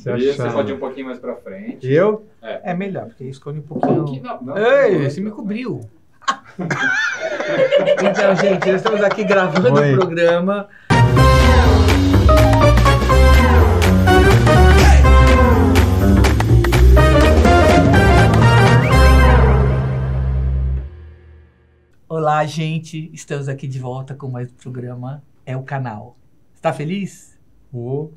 Você pode ir um pouquinho mais pra frente. Eu? É melhor, porque escolhe um pouquinho. Não, Ei, você me cobriu. Então, gente, nós estamos aqui gravando o programa. Olá, gente. Estamos aqui de volta com mais um programa. É o canal. Está feliz?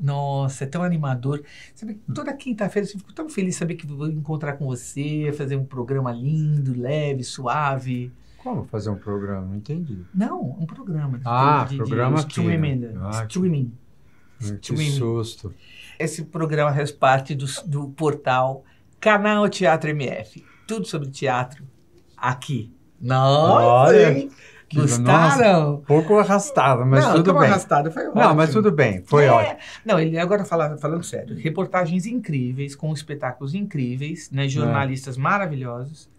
Nossa, é tão animador. Sabe, toda quinta-feira eu fico tão feliz de saber que vou encontrar com você, fazer um programa lindo, leve, suave. Como fazer um programa? Não entendi. Não, um programa. Programa de streaming. Streaming. Que susto. Esse programa faz parte do portal Canal Teatro MF. Tudo sobre teatro aqui. Nossa, hein? Gostaram? Nossa, pouco arrastado, mas tudo bem. Arrastado, foi ótimo. Não, mas tudo bem, foi ótimo. Não, ele agora falando sério, reportagens incríveis, com espetáculos incríveis, né, jornalistas maravilhosos,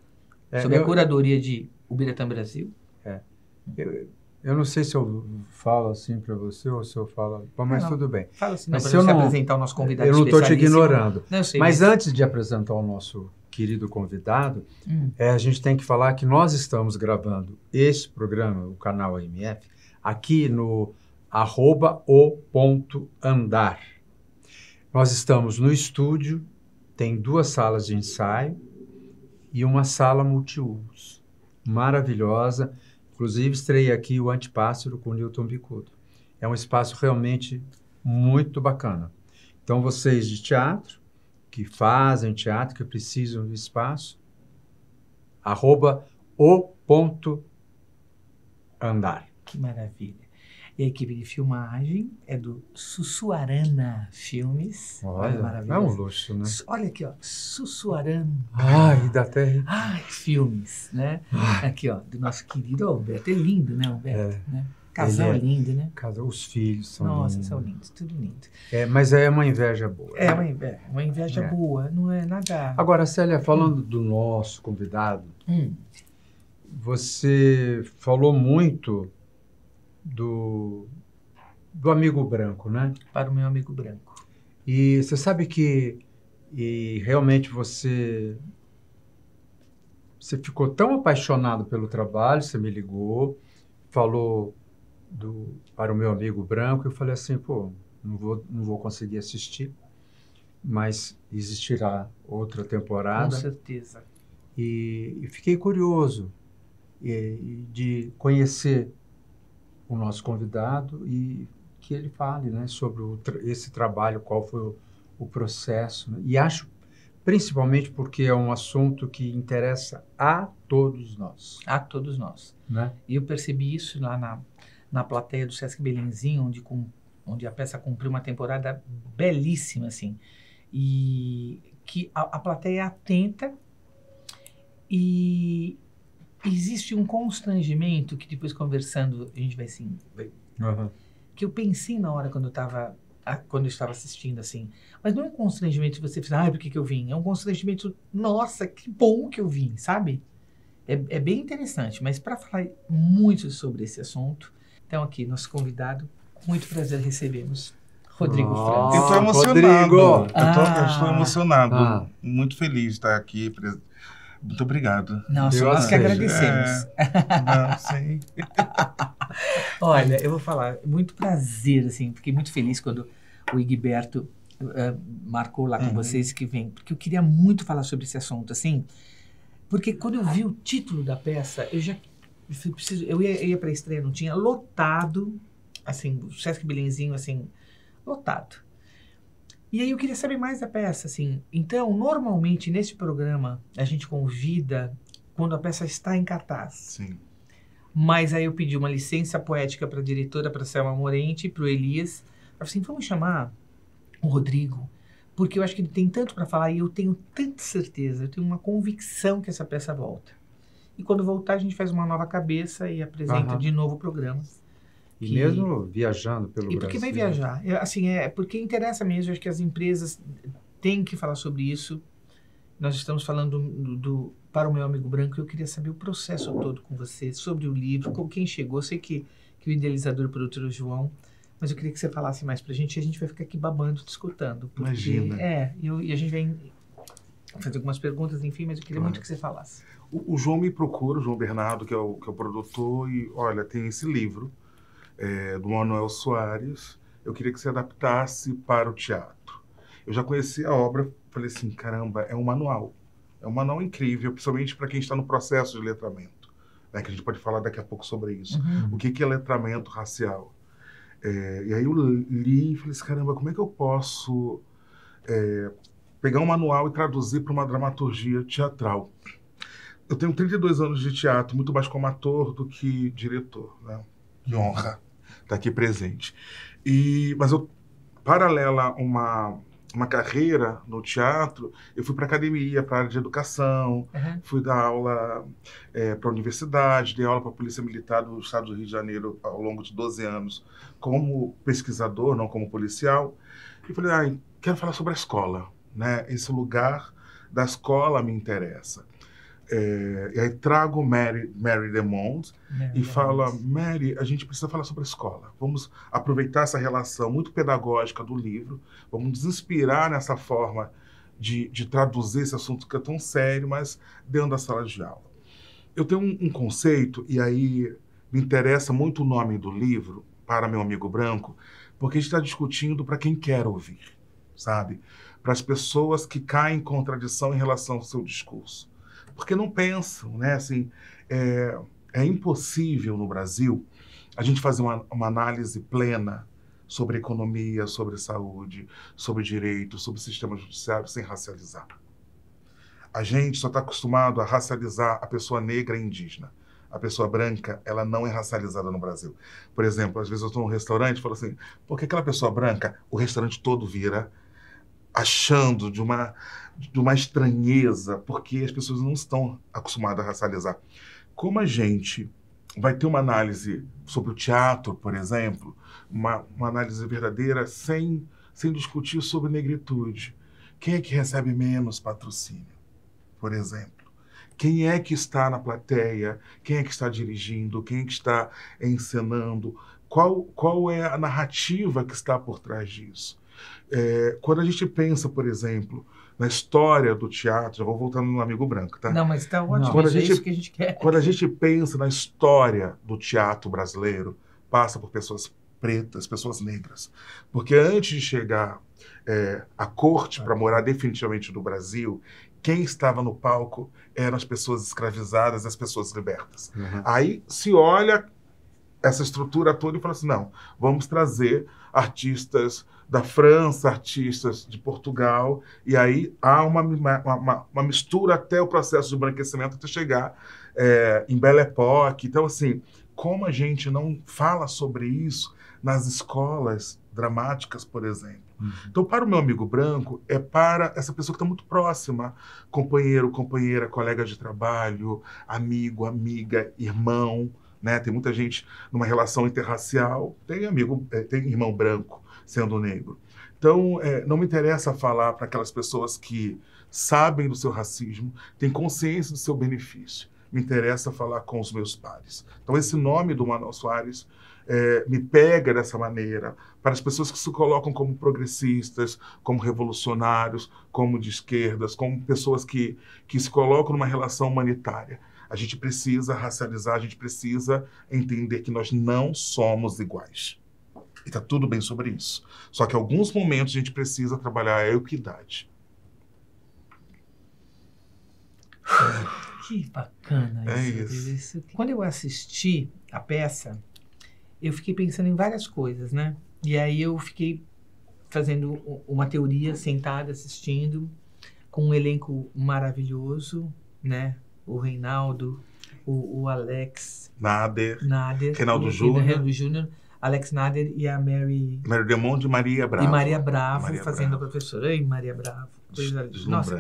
sobre a curadoria de Ubiratã Brasil. Eu não sei se eu falo assim para você ou se eu falo... Bom, mas tudo bem. Fala assim, mas não, para você apresentar o nosso convidado especialíssimo. Eu não estou te ignorando. Não, eu sei, mas antes de apresentar o nosso querido convidado, a gente tem que falar que nós estamos gravando esse programa, o canal AMF, aqui no @o.andar. Nós estamos no estúdio, tem 2 salas de ensaio e uma sala multiuso, maravilhosa. Inclusive, estreiei aqui o Antipássaro com o Newton Bicudo. É um espaço realmente muito bacana. Então, vocês de teatro, que fazem teatro, que precisam do espaço, @o.andar. Que maravilha. E a equipe de filmagem é do Sussuarana Filmes. Olha, maravilhoso. É um luxo, né? Olha aqui, ó, Sussuarana. Ai, dá até... Filmes, né? Aqui, ó, do nosso querido Alberto. É lindo, né, Alberto? Né? Casal lindo, né? Os filhos são lindos. Nossa, são lindos, tudo lindo. Mas é uma inveja boa. É uma inveja boa, não é nada... Agora, Célia, falando do nosso convidado, você falou muito do amigo branco, né? Para o meu amigo branco. E você sabe que realmente você ficou tão apaixonado pelo trabalho, você me ligou, falou para o meu amigo branco, eu falei assim, pô, não vou conseguir assistir, mas existirá outra temporada. Com certeza. E fiquei curioso de conhecer o nosso convidado e que ele fale, né, sobre esse trabalho, qual foi o processo. Né? E acho, principalmente porque é um assunto que interessa a todos nós. A todos nós. Né? E eu percebi isso lá na plateia do Sesc Belenzinho, onde a peça cumpriu uma temporada belíssima, assim. E que a plateia é atenta e existe um constrangimento que depois conversando a gente vai assim... Que eu pensei na hora quando eu estava assistindo, assim. Mas não é um constrangimento de você pensar, por que eu vim? É um constrangimento, nossa, que bom que eu vim, sabe? É bem interessante, mas para falar muito sobre esse assunto, então aqui, nosso convidado, com muito prazer recebemos Rodrigo Franz. Eu estou emocionado. Eu estou emocionado. Muito feliz de estar aqui. Muito obrigado. Nossa, nós que agradecemos. Sim. Olha, eu vou falar, muito prazer, assim, fiquei muito feliz quando o Igberto marcou lá com vocês que vem, porque eu queria muito falar sobre esse assunto, assim, porque quando eu vi o título da peça, eu ia para a estreia, não tinha, lotado, assim, o Sesc Belenzinho, assim, lotado. E aí eu queria saber mais da peça, assim. Então, normalmente, nesse programa, a gente convida quando a peça está em cartaz. Sim. Mas aí eu pedi uma licença poética para a diretora, para a Selma Morente, para o Elias. Eu falei assim, vamos chamar o Rodrigo, porque eu acho que ele tem tanto para falar e eu tenho tanta certeza, eu tenho uma convicção que essa peça volta. E quando voltar, a gente faz uma nova cabeça e apresenta de novo o programa. E mesmo viajando pelo Brasil. E porque vai viajar. Porque interessa mesmo, acho que as empresas têm que falar sobre isso. Nós estamos falando para o meu amigo branco, eu queria saber o processo todo com você, sobre o livro, com quem chegou. Eu sei que o idealizador e produtor João Mas eu queria que você falasse mais pra gente, e a gente vai ficar aqui babando, te escutando. Porque, Imagina. E a gente vem fazer algumas perguntas, enfim, mas eu queria muito que você falasse. O João me procura, o João Bernardo, que é o produtor, e olha, tem esse livro do Manuel Soares, eu queria que você adaptasse para o teatro. Eu já conheci a obra, falei assim, caramba, é um manual incrível, principalmente para quem está no processo de letramento, né, que a gente pode falar daqui a pouco sobre isso. O que é letramento racial? E aí eu li e falei assim, caramba, como é que eu posso pegar um manual e traduzir para uma dramaturgia teatral? Eu tenho 32 anos de teatro, muito mais como ator do que diretor, né? Que honra estar aqui presente. Mas eu, paralela a uma carreira no teatro, eu fui para academia, para a área de educação, fui dar aula para a universidade, dei aula para a Polícia Militar do Estado do Rio de Janeiro ao longo de 12 anos, como pesquisador, não como policial. E falei, quero falar sobre a escola, né? Esse lugar da escola me interessa. E aí trago Mary DeMond e fala, Mary, a gente precisa falar sobre a escola. Vamos aproveitar essa relação muito pedagógica do livro, vamos nos inspirar nessa forma de traduzir esse assunto que é tão sério, mas dentro da sala de aula. Eu tenho um conceito, e aí me interessa muito o nome do livro, Para Meu Amigo Branco, porque a gente está discutindo para quem quer ouvir, sabe? Para as pessoas que caem em contradição em relação ao seu discurso. Porque não pensam, né? Assim, é impossível no Brasil a gente fazer uma análise plena sobre economia, sobre saúde, sobre direito, sobre sistema judiciário sem racializar. A gente só está acostumado a racializar a pessoa negra e indígena. A pessoa branca, ela não é racializada no Brasil. Por exemplo, às vezes eu estou num restaurante e falo assim, por que aquela pessoa branca, o restaurante todo vira achando de uma estranheza, porque as pessoas não estão acostumadas a racializar. Como a gente vai ter uma análise sobre o teatro, por exemplo, uma análise verdadeira sem discutir sobre negritude? Quem é que recebe menos patrocínio, por exemplo? Quem é que está na plateia? Quem é que está dirigindo? Quem é que está encenando? Qual é a narrativa que está por trás disso? Quando a gente pensa, por exemplo, na história do teatro, já vou voltando no Amigo Branco, tá? Não, mas está ótimo, é isso que a gente quer. Quando a gente pensa na história do teatro brasileiro, passa por pessoas pretas, pessoas negras. Porque antes de chegar à corte para morar definitivamente no Brasil, quem estava no palco eram as pessoas escravizadas, as pessoas libertas. Aí se olha essa estrutura toda e fala assim, não, vamos trazer artistas da França, artistas de Portugal, e aí há uma mistura até o processo de embranquecimento até chegar em Belle Époque. Então, assim, como a gente não fala sobre isso nas escolas dramáticas, por exemplo? Então, para o Meu Amigo Branco, é para essa pessoa que está muito próxima, companheiro, companheira, colega de trabalho, amigo, amiga, irmão, né? Tem muita gente numa relação interracial, tem irmão branco sendo negro. Então, não me interessa falar para aquelas pessoas que sabem do seu racismo, têm consciência do seu benefício. Me interessa falar com os meus pares. Então, esse nome do Manuel Soares me pega dessa maneira, para as pessoas que se colocam como progressistas, como revolucionários, como de esquerdas, como pessoas que se colocam numa relação humanitária. A gente precisa racializar, a gente precisa entender que nós não somos iguais. E está tudo bem sobre isso. Só que em alguns momentos a gente precisa trabalhar a equidade. Que bacana isso. Quando eu assisti a peça, eu fiquei pensando em várias coisas, né? E aí eu fiquei fazendo uma teoria, sentada, assistindo, com um elenco maravilhoso, né? O Reinaldo, o Alex Nader, Reinaldo Júnior, Alex Nader e a Mary DeMond e Maria Bravo. E Maria Bravo fazendo a professora. Ei, Maria Bravo. Nossa,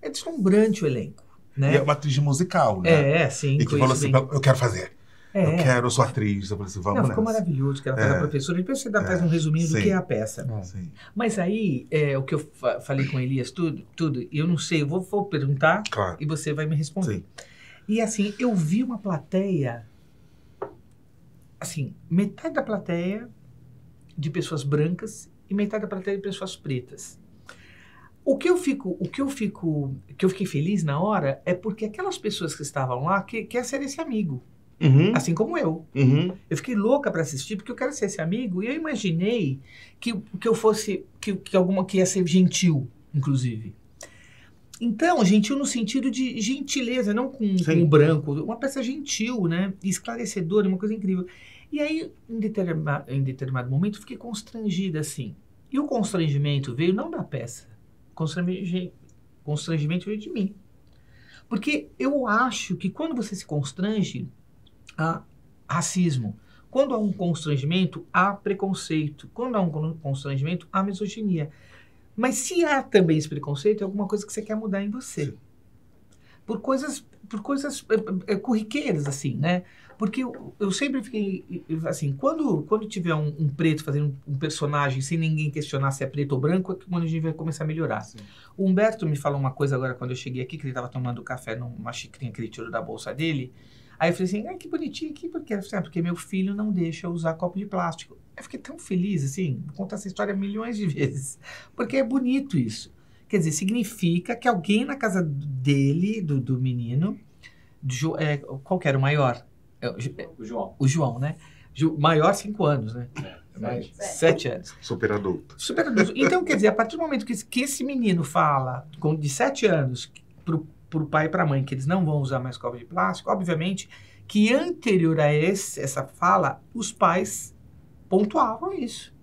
é deslumbrante o elenco, né? E é uma atriz musical, né? Sim. E que falou assim, eu quero fazer. Eu sou atriz. Eu falei assim, vamos nessa. Ficou maravilhoso que ela faz a professora. Depois você faz um resuminho do que é a peça. Sim. Mas aí, o que eu falei com Elias, tudo, eu não sei, eu vou perguntar e você vai me responder. Sim. E assim, eu vi uma plateia, assim, metade da plateia de pessoas brancas e metade da plateia de pessoas pretas. O que eu fiquei feliz na hora é porque aquelas pessoas que estavam lá querem ser esse amigo, assim como eu. Eu fiquei louca para assistir porque eu quero ser esse amigo e eu imaginei que eu fosse, que ia ser gentil, inclusive. Então, gentil no sentido de gentileza, não com o branco, uma peça gentil, né, esclarecedora, uma coisa incrível. E aí, em determinado momento, eu fiquei constrangida, assim. E o constrangimento veio não da peça. Constrangimento veio de mim. Porque eu acho que quando você se constrange, há racismo. Quando há um constrangimento, há preconceito. Quando há um constrangimento, há misoginia. Mas se há também esse preconceito, é alguma coisa que você quer mudar em você. Sim. Por coisas corriqueiras, assim, né? Porque eu sempre fiquei, assim, quando tiver um preto fazendo um personagem sem ninguém questionar se é preto ou branco, é quando a gente vai começar a melhorar. Sim. O Humberto me falou uma coisa agora quando eu cheguei aqui, que ele estava tomando café numa xicrinha que ele tirou da bolsa dele. Aí eu falei assim, que bonitinho aqui, porque meu filho não deixa eu usar copo de plástico. Eu fiquei tão feliz, assim, vou contar essa história milhões de vezes, porque é bonito isso. Quer dizer, significa que alguém na casa dele, do menino, qual que era o maior? O João. O João, né? Maior 5 anos, né? 7 anos. Super adulto. Super adulto. Então, quer dizer, a partir do momento que esse menino fala, de 7 anos, pro pai e pra mãe, que eles não vão usar mais copo de plástico, obviamente que anterior a essa fala, os pais pontuavam isso.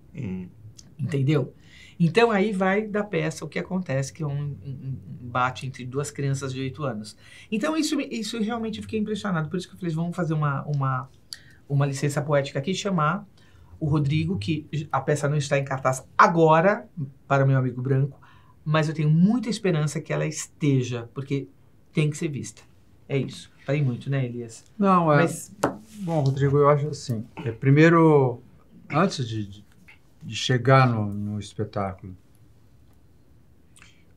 Entendeu? Então, aí vai da peça o que acontece, que é um embate entre duas crianças de 8 anos. Então, isso realmente eu fiquei impressionado. Por isso que eu falei, vamos fazer uma licença poética aqui, chamar o Rodrigo, que a peça não está em cartaz agora, para o meu amigo branco, mas eu tenho muita esperança que ela esteja, porque tem que ser vista. É isso. Falei muito, né, Elias? Não, Bom, Rodrigo, eu acho assim, primeiro, antes de chegar no espetáculo,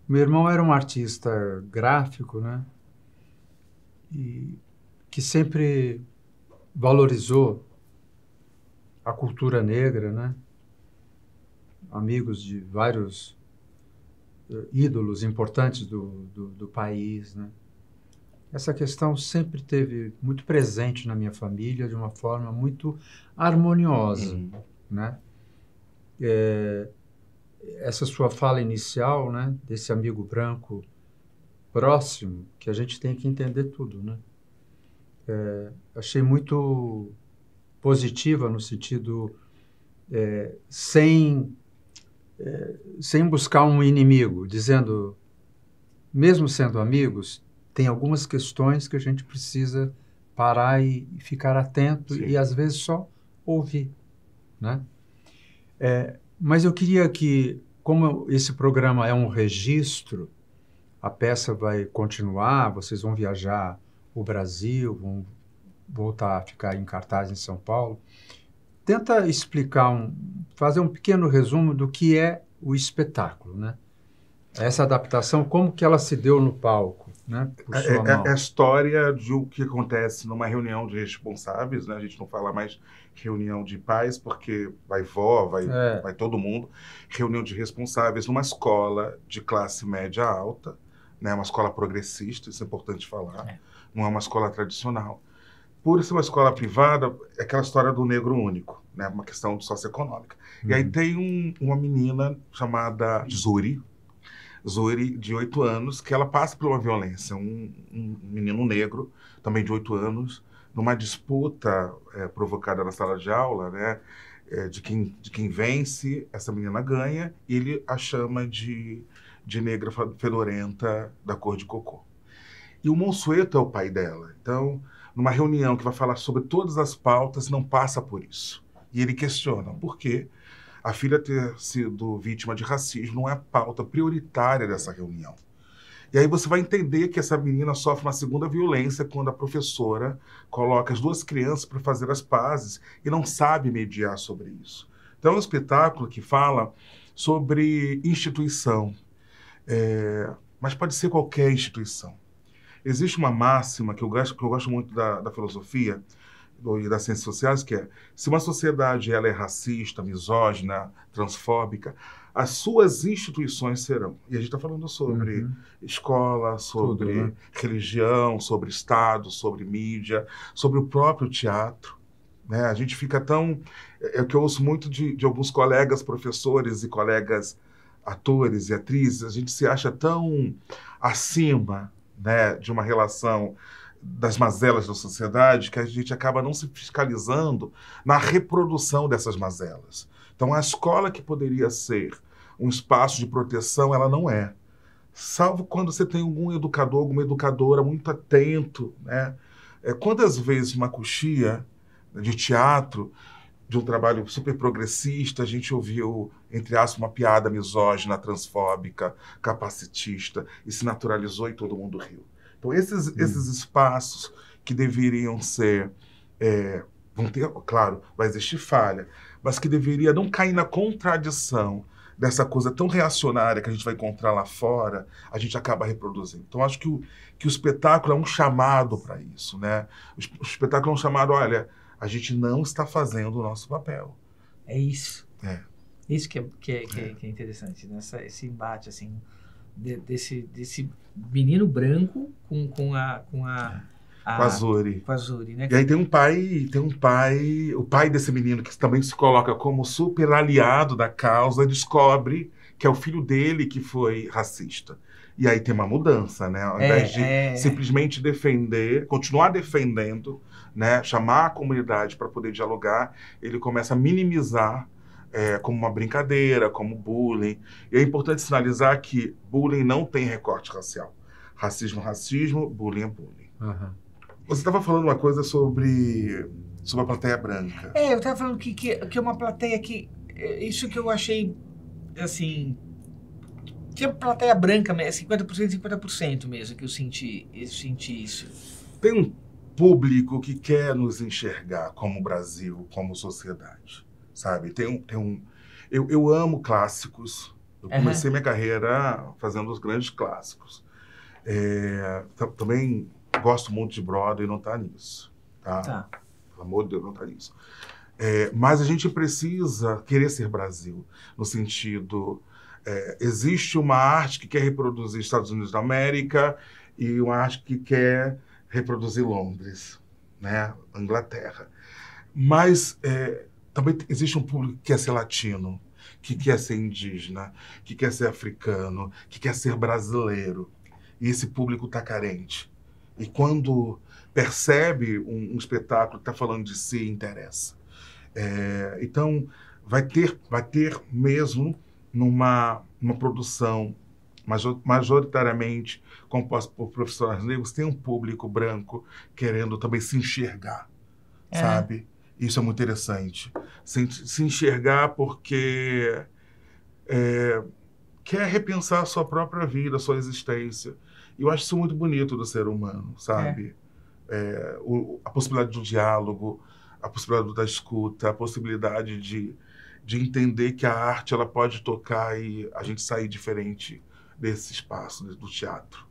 meu irmão era um artista gráfico, né? E que sempre valorizou a cultura negra, né? Amigos de vários ídolos importantes do país, né? Essa questão sempre esteve muito presente na minha família de uma forma muito harmoniosa, né? Essa sua fala inicial, né, desse amigo branco próximo, que a gente tem que entender tudo, né? Achei muito positiva no sentido sem buscar um inimigo, dizendo, mesmo sendo amigos, tem algumas questões que a gente precisa parar e ficar atento. Sim. E às vezes só ouvir, né? Mas eu queria que, como esse programa é um registro, a peça vai continuar, vocês vão viajar o Brasil, vão voltar a ficar em cartaz em São Paulo. Tenta explicar, fazer um pequeno resumo do que é o espetáculo, né? Essa adaptação, como que ela se deu no palco, né? É a história de o que acontece numa reunião de responsáveis, né? A gente não fala mais reunião de pais, porque vai vó, vai todo mundo. Reunião de responsáveis numa escola de classe média alta, né? Uma escola progressista, isso é importante falar. Não é uma escola tradicional. Por ser uma escola privada, é aquela história do negro único, né? Uma questão socioeconômica. E aí tem uma menina chamada Zuri, de 8 anos, que ela passa por uma violência. Um menino negro, também de 8 anos, numa disputa provocada na sala de aula, né? De quem vence, essa menina ganha, e ele a chama de negra fedorenta da cor de cocô. E o Monsueto é o pai dela. Então, numa reunião que vai falar sobre todas as pautas, não passa por isso. E ele questiona por quê a filha ter sido vítima de racismo não é a pauta prioritária dessa reunião. E aí você vai entender que essa menina sofre uma segunda violência quando a professora coloca as duas crianças para fazer as pazes e não sabe mediar sobre isso. Então é um espetáculo que fala sobre instituição, mas pode ser qualquer instituição. Existe uma máxima que eu gosto muito da filosofia, e das ciências sociais, que é, se uma sociedade ela é racista, misógina, transfóbica, as suas instituições serão. E a gente está falando sobre escola, sobre Tudo, né? religião, sobre Estado, sobre mídia, sobre o próprio teatro. Né? A gente fica tão... É o que eu ouço muito de alguns colegas professores e colegas atores e atrizes, a gente se acha tão acima, né, de uma relação das mazelas da sociedade, que a gente acaba não se fiscalizando na reprodução dessas mazelas. Então, a escola que poderia ser um espaço de proteção, ela não é. Salvo quando você tem algum educador, alguma educadora muito atento, né? Quantas vezes uma coxia de teatro, de um trabalho super progressista, a gente ouviu, entre aspas, uma piada misógina, transfóbica, capacitista, e se naturalizou e todo mundo riu. Então, esses espaços que deveriam ser, vão ter, claro, vai existir falha, mas que deveria não cair na contradição dessa coisa tão reacionária que a gente vai encontrar lá fora, a gente acaba reproduzindo. Então, acho que o espetáculo é um chamado para isso, né? O espetáculo é um chamado, olha, a gente não está fazendo o nosso papel. É isso. É. Isso que é interessante, né? Esse embate, assim, desse menino branco com a Com a Zuri. Com a Zuri, né? E aí tem um pai, o pai desse menino que também se coloca como super aliado da causa, descobre que é o filho dele que foi racista. E aí tem uma mudança, né? Ao invés de simplesmente defender, continuar defendendo, né? Chamar a comunidade para poder dialogar, ele começa a minimizar como uma brincadeira, como bullying. E é importante sinalizar que bullying não tem recorte racial. Racismo, racismo, bullying é bullying. Uhum. Você estava falando uma coisa sobre a plateia branca. Eu estava falando que é uma plateia que... Isso que eu achei, assim... Que é plateia branca, 50%, 50% mesmo, que eu senti isso. Tem um público que quer nos enxergar como Brasil, como sociedade, sabe? Eu amo clássicos. Eu comecei minha carreira fazendo os grandes clássicos. Também gosto muito de Broadway, não está nisso. Tá? Pelo amor de Deus, não está nisso. Mas a gente precisa querer ser Brasil, no sentido... existe uma arte que quer reproduzir Estados Unidos da América e uma arte que quer reproduzir Londres, né? Inglaterra. Mas também existe um público que quer ser latino, que quer ser indígena, que quer ser africano, que quer ser brasileiro. E esse público está carente. E quando percebe um espetáculo que está falando de si, interessa. Então, vai ter mesmo numa produção majoritariamente composta por profissionais negros, tem um público branco querendo também se enxergar, sabe? Isso é muito interessante. Se enxergar porque quer repensar a sua própria vida, a sua existência. E eu acho isso muito bonito do ser humano, sabe? A possibilidade do diálogo, a possibilidade da escuta, a possibilidade de entender que a arte ela pode tocar e a gente sair diferente desse espaço, do teatro.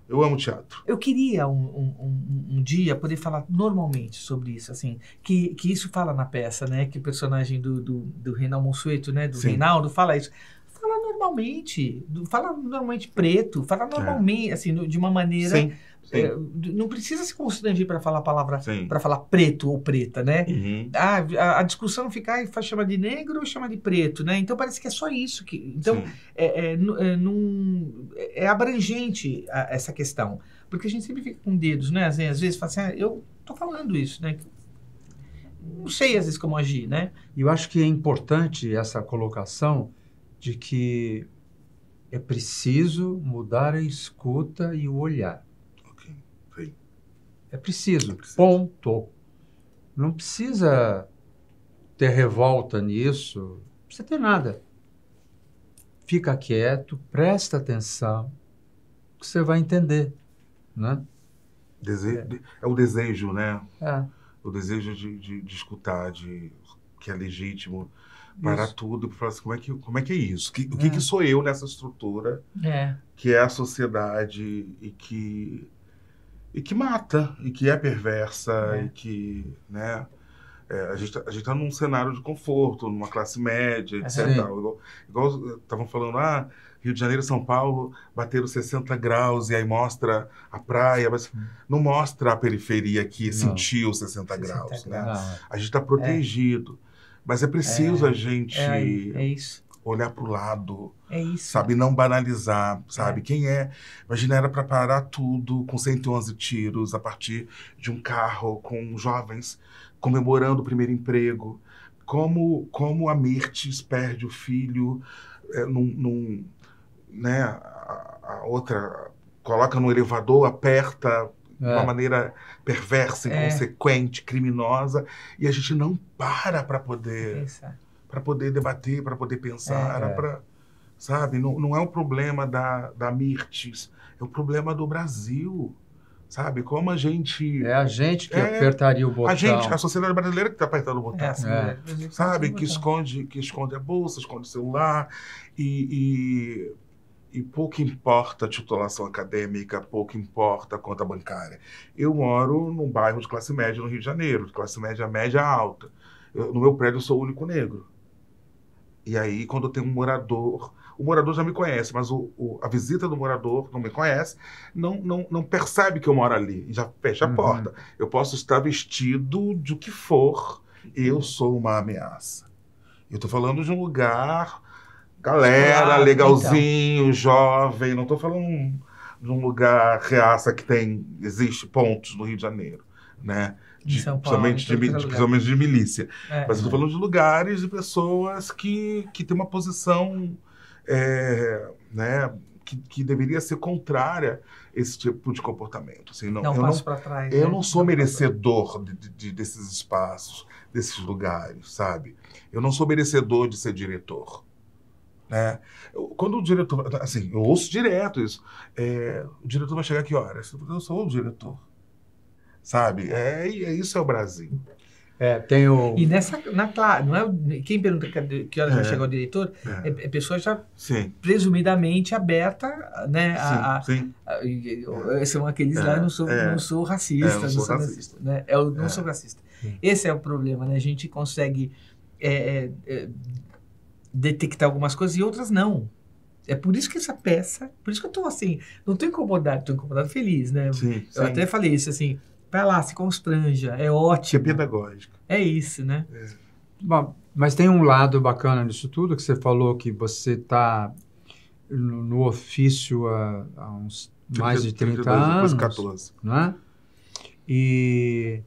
Eu amo teatro. Eu queria um dia poder falar normalmente sobre isso, assim, que isso fala na peça, né? Que o personagem do Reinaldo Monsueto, né? Do Reinaldo, fala isso. Fala normalmente preto, fala normalmente, assim, de uma maneira... Sim. Não precisa se constranger para falar a palavra, Sim. para falar preto ou preta, né? Uhum. A discussão fica, chama de negro ou chama de preto, né? Então parece que é só isso. Então é abrangente essa questão. Porque a gente sempre fica com dedos, né? Às vezes fala assim, eu tô falando isso, né? Não sei às vezes como agir, né? E eu acho que é importante essa colocação de que é preciso mudar a escuta e o olhar. É preciso, ponto. Não precisa ter revolta nisso, não precisa ter nada. Fica quieto, presta atenção, que você vai entender, né? É o desejo, né? O desejo de escutar, que é legítimo para tudo, para falar assim, como é que é isso? O que sou eu nessa estrutura que é a sociedade e que e que mata, e que é perversa, É. e que, né, a gente tá num cenário de conforto, numa classe média, etc. Sim. Igual estavam falando, Rio de Janeiro e São Paulo bateram 60 graus, e aí mostra a praia, mas não mostra a periferia que Não. sentiu 60 60 graus, né? Não, A gente está protegido, mas é preciso a gente É isso. olhar para o lado, É isso. sabe? Não banalizar, sabe? Quem é? Imagina, era para parar tudo com 111 tiros a partir de um carro com jovens comemorando o primeiro emprego. Como a Mirtes perde o filho, né? A outra coloca no elevador, aperta de uma maneira perversa, inconsequente, criminosa, e a gente não para poder Pensar. debater, para poder pensar, sabe? Não é um problema da Mirtes, é um problema do Brasil, sabe? Como a gente... é a gente que apertaria o botão. a sociedade brasileira que está apertando o botão. Sabe? Que esconde a bolsa, esconde o celular, e pouco importa a titulação acadêmica, pouco importa a conta bancária. Eu moro num bairro de classe média no Rio de Janeiro, de classe média alta. No meu prédio eu sou o único negro. E aí, quando tem um morador, o morador já me conhece, mas a visita do morador não me conhece, não percebe que eu moro ali, e já fecha a porta. Eu posso estar vestido de o que for, eu sou uma ameaça. Eu estou falando de um lugar, galera, legalzinho, jovem, não estou falando de um lugar reaça que existe pontos no Rio de Janeiro, né? Principalmente de milícia. Mas eu estou falando de lugares, de pessoas que têm uma posição né, que deveria ser contrária a esse tipo de comportamento. Assim, eu não sou merecedor desses espaços, desses lugares, sabe? Eu não sou merecedor de ser diretor. Né? Quando o diretor... Assim, eu ouço direto isso. O diretor vai chegar a que horas? Eu sou o diretor. Sabe? Isso é o Brasil. Tem o... E não é quem pergunta que horas vai chegar o diretor, é pessoa já presumidamente aberta, né? Sim. São aqueles lá, não sou racista. Não sou racista. Né? Não sou racista. Esse é o problema, né? A gente consegue detectar algumas coisas e outras não. É por isso que essa peça, por isso que eu estou assim, não estou incomodado feliz, né? Sim. Até falei isso assim, vai lá, se constranja, é ótimo. É pedagógico. É isso, né? Bom, mas tem um lado bacana nisso tudo, que você falou que você está no ofício há uns mais de 30 anos. 14. Né? E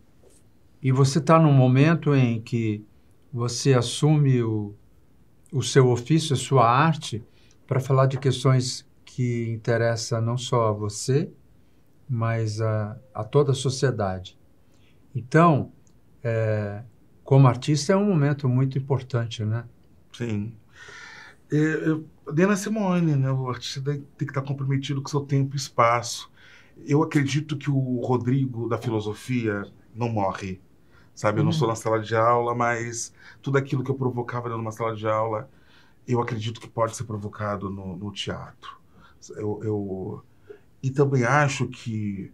você está num momento em que você assume o seu ofício, a sua arte, para falar de questões que interessam não só a você, mas a toda a sociedade. Então, como artista, é um momento muito importante, né? Sim. Nina Simone, né? O artista tem que estar comprometido com o seu tempo e espaço. Eu acredito que o Rodrigo da filosofia não morre, sabe? Eu não estou na sala de aula, mas tudo aquilo que eu provocava numa sala de aula, eu acredito que pode ser provocado no teatro. E também acho que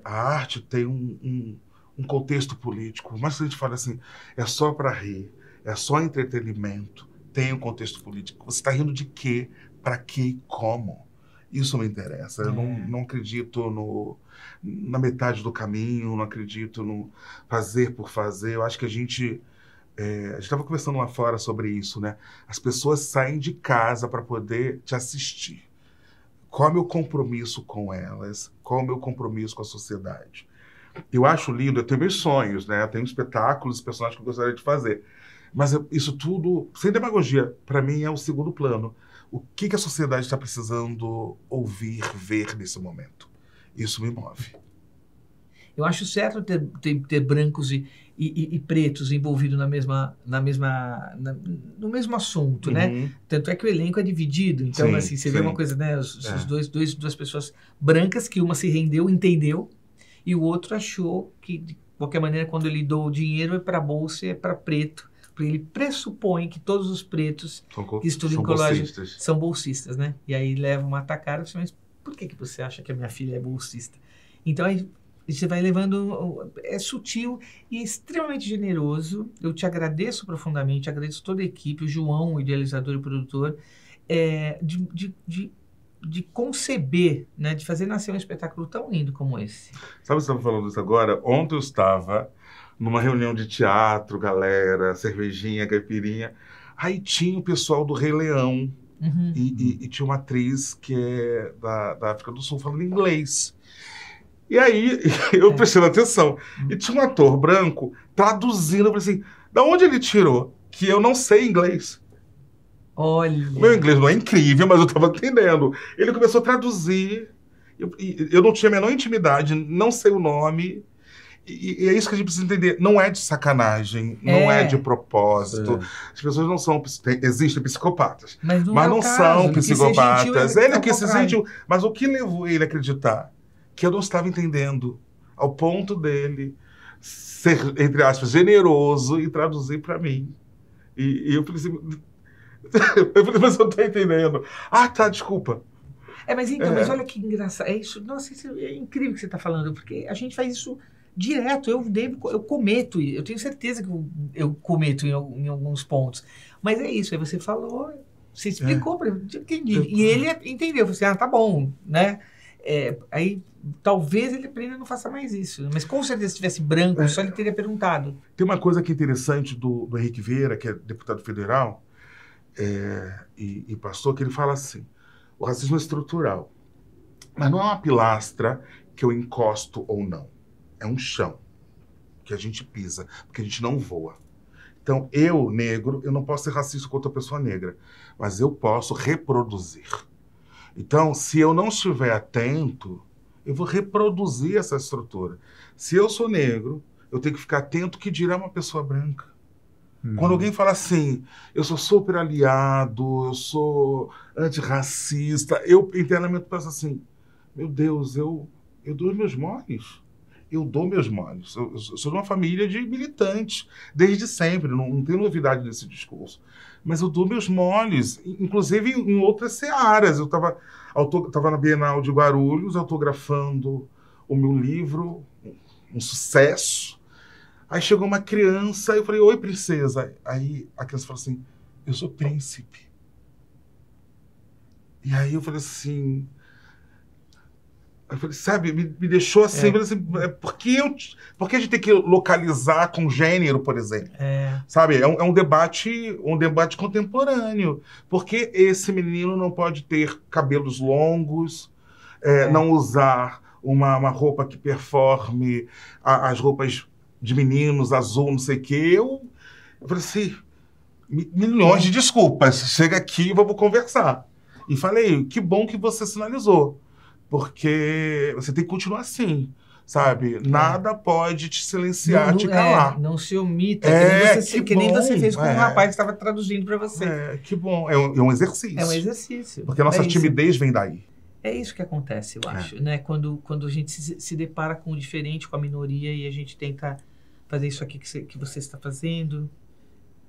a arte tem um contexto político. Mas se a gente fala assim, é só para rir, é só entretenimento, tem um contexto político. Você está rindo de quê? Para quê e como? Isso me interessa. Eu não acredito na metade do caminho, não acredito no fazer por fazer. Eu acho que a gente estava conversando lá fora sobre isso, né? As pessoas saem de casa para poder te assistir. Qual é o meu compromisso com elas? Qual é o meu compromisso com a sociedade? Eu acho lindo, eu tenho meus sonhos, né? Eu tenho espetáculos, personagens que eu gostaria de fazer. Mas isso tudo, sem demagogia, para mim é o segundo plano. O que a sociedade está precisando ouvir, ver nesse momento? Isso me move. Eu acho certo ter brancos e pretos envolvidos no mesmo assunto, né? Tanto é que o elenco é dividido. Então, assim, você vê uma coisa, né? Duas pessoas brancas que uma se rendeu, entendeu, e o outro achou que, de qualquer maneira, quando ele doou o dinheiro, é para a bolsa e é para preto. Porque ele pressupõe que todos os pretos que estudam em colégio são bolsistas, né? E aí leva uma atacada, mas por que você acha que a minha filha é bolsista? Então, aí você vai levando... É sutil e é extremamente generoso. Eu te agradeço profundamente, agradeço toda a equipe, o João, o idealizador e produtor, de conceber, né, de fazer nascer um espetáculo tão lindo como esse. Sabe, você estava falando isso agora? Ontem eu estava numa reunião de teatro, galera, cervejinha, caipirinha. Aí tinha o pessoal do Rei Leão e tinha uma atriz que é da África do Sul falando inglês. E aí eu prestando atenção. E tinha um ator branco traduzindo. Eu falei assim, da onde ele tirou? Que eu não sei inglês. Olha. O meu inglês não é incrível, mas eu estava entendendo. Ele começou a traduzir. Eu não tinha a menor intimidade, não sei o nome. E é isso que a gente precisa entender. Não é de sacanagem, não é de propósito. As pessoas não são... Existem psicopatas. Mas não é o são caso, psicopatas. Ele que se sentiu. sentiu. Mas o que levou ele a acreditar? Que eu não estava entendendo. Ao ponto dele ser, entre aspas, generoso e traduzir para mim. E eu falei assim... Eu falei, mas eu não estou entendendo. Ah, tá, desculpa. Mas olha que engraçado. É isso, nossa, isso é incrível que você está falando, porque a gente faz isso direto. Eu cometo, eu tenho certeza que eu cometo em alguns pontos. Mas é isso, aí você falou, você explicou para mim, eu entendi. E ele entendeu, falou assim, tá bom, né? Aí talvez ele aprenda e não faça mais isso. Mas com certeza, se tivesse branco, só ele teria perguntado. Tem uma coisa que é interessante do Henrique Vieira, que é deputado federal, e pastor, que ele fala assim, o racismo é estrutural, mas não é uma pilastra que eu encosto ou não, é um chão que a gente pisa, porque a gente não voa. Então, eu, negro, eu não posso ser racista com outra pessoa negra, mas eu posso reproduzir. Então, se eu não estiver atento, eu vou reproduzir essa estrutura. Se eu sou negro, eu tenho que ficar atento que dirá uma pessoa branca. Quando alguém fala assim, eu sou super aliado, eu sou antirracista, eu internamente penso assim, meu Deus, eu dou meus moles. Eu dou meus moles. Eu sou de uma família de militantes, desde sempre, não tem novidade desse discurso. Mas eu dou meus moles, inclusive em outras searas. Eu estava na Bienal de Guarulhos, autografando o meu livro, um sucesso. Aí chegou uma criança, eu falei, oi, princesa. Aí a criança falou assim, eu sou príncipe. E aí eu falei assim... Eu falei, sabe, me deixou assim, falei assim, por que a gente tem que localizar com gênero, por exemplo? Sabe, é um debate contemporâneo. Por que esse menino não pode ter cabelos longos, não usar uma roupa que performe as roupas de meninos, azul, não sei o quê? Eu falei assim, milhões de desculpas, chega aqui e vamos conversar. E falei, que bom que você sinalizou. Porque você tem que continuar assim, sabe? Nada pode te silenciar, te calar. Não se omita, que nem você fez com o rapaz que estava traduzindo para você. Que bom. É um exercício. É um exercício. Porque a nossa timidez vem daí. É isso que acontece, eu acho, né? Quando a gente se depara com o diferente, com a minoria, e a gente tenta fazer isso aqui que você está fazendo,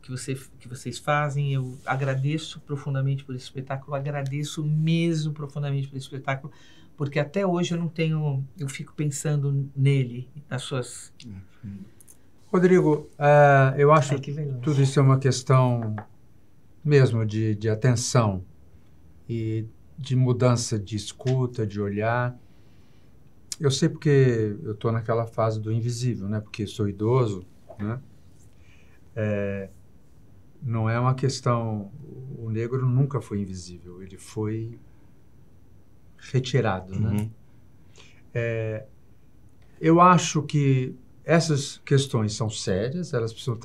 que vocês fazem. Eu agradeço profundamente por esse espetáculo, agradeço mesmo profundamente por esse espetáculo, porque até hoje eu fico pensando nele, nas suas... Rodrigo, eu acho que tudo isso é uma questão mesmo de atenção e de mudança de escuta, de olhar. Eu sei porque eu estou naquela fase do invisível, né? Porque sou idoso, né? Não é uma questão... O negro nunca foi invisível, ele foi retirado, né? Eu acho que essas questões são sérias, elas precisam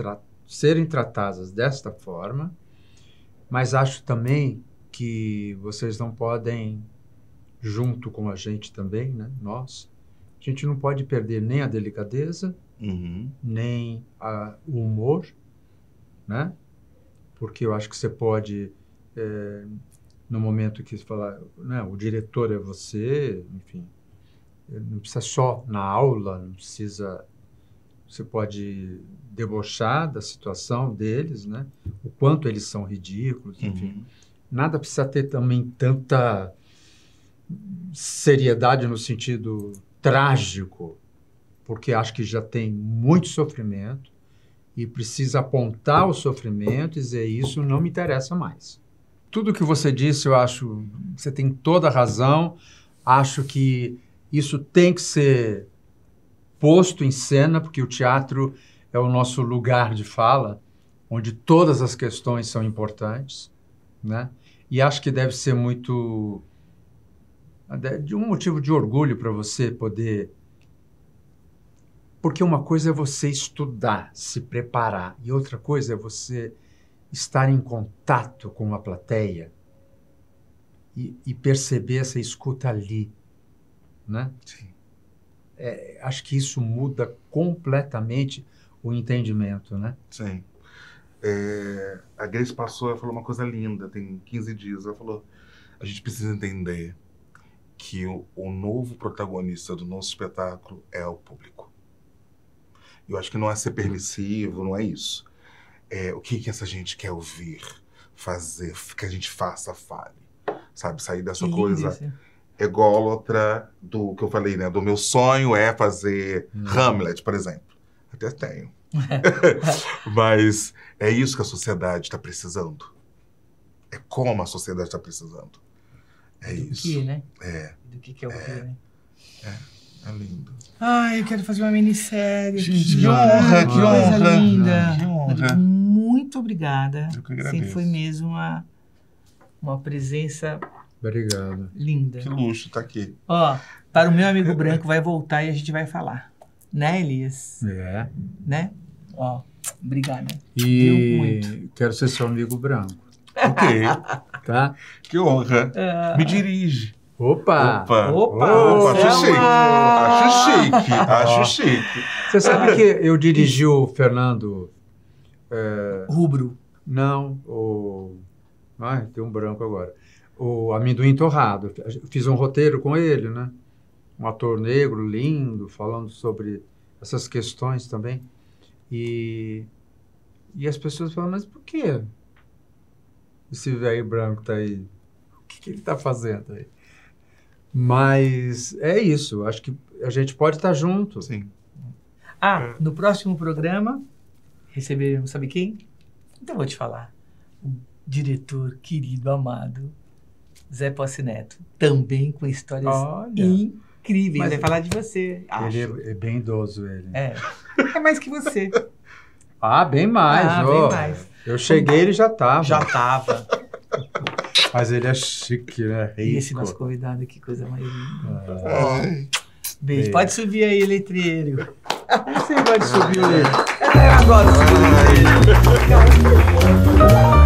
serem tratadas desta forma, mas acho também que vocês não podem, junto com a gente também, né? Nós, a gente não pode perder nem a delicadeza, nem o humor, né? Porque eu acho que você pode, no momento que você falar, né, o diretor é você, enfim, não precisa só na aula, não precisa... Você pode debochar da situação deles, né? O quanto eles são ridículos, enfim. Nada precisa ter também tanta seriedade no sentido trágico, porque acho que já tem muito sofrimento e precisa apontar o sofrimento e dizer isso não me interessa mais. Tudo que você disse, eu acho, você tem toda a razão, acho que isso tem que ser posto em cena, porque o teatro é o nosso lugar de fala, onde todas as questões são importantes, né? E acho que deve ser muito... de um motivo de orgulho para você poder... Porque uma coisa é você estudar, se preparar, e outra coisa é você estar em contato com a plateia e perceber essa escuta ali, né? Sim. Acho que isso muda completamente o entendimento, né? Sim. A Grace passou e falou uma coisa linda, tem 15 dias. Ela falou, a gente precisa entender que o novo protagonista do nosso espetáculo é o público. Eu acho que não é ser permissivo, não é isso. O que essa gente quer ouvir, fazer, que a gente faça, fale. Sabe, sair dessa coisa ególatra do que eu falei, né? Do meu sonho é fazer Hamlet, por exemplo. Até tenho. Mas é isso que a sociedade está precisando. É como a sociedade está precisando. É do isso. Que, né? Do que é o que, né? É lindo. Ai, eu quero fazer uma minissérie. Gente, que honra, que coisa honra. linda. Que honra. Muito obrigada. Eu que agradeço. Sim, foi mesmo uma presença Obrigado. linda. Que luxo tá aqui. Ó, para o meu amigo branco vai voltar e a gente vai falar. Né, Elias? Né? Ó, obrigada. Viu? E Muito. quero ser seu amigo branco, Ok. tá? Que honra. Me dirige. Opa! Opa, Acho chique. Selma! Acho chique. Você sabe que eu dirigi o Fernando... Rubro. Não, Ai, tem um branco agora. O Amendoim Torrado. Eu fiz um roteiro com ele, né? Um ator negro, lindo, falando sobre essas questões também. E as pessoas falam, mas por quê? Esse velho branco tá aí. O que ele tá fazendo aí? Mas é isso. Acho que a gente pode estar junto. Sim. No próximo programa, receberemos, sabe quem? Então vou te falar. O diretor querido, amado, Zé Posse Neto. Também com histórias Olha. incríveis. Mas vai falar de você, acho. Ele é bem idoso, ele. É mais que você. Bem mais. Bem mais. Eu cheguei, ele já estava. Já tava. Mas ele é chique, né? E esse Rico. nosso convidado, que coisa mais linda. Ai. Beijo. Pode subir aí, letreiro. Você vai subir o leite. Eu adoro subir o letreiro.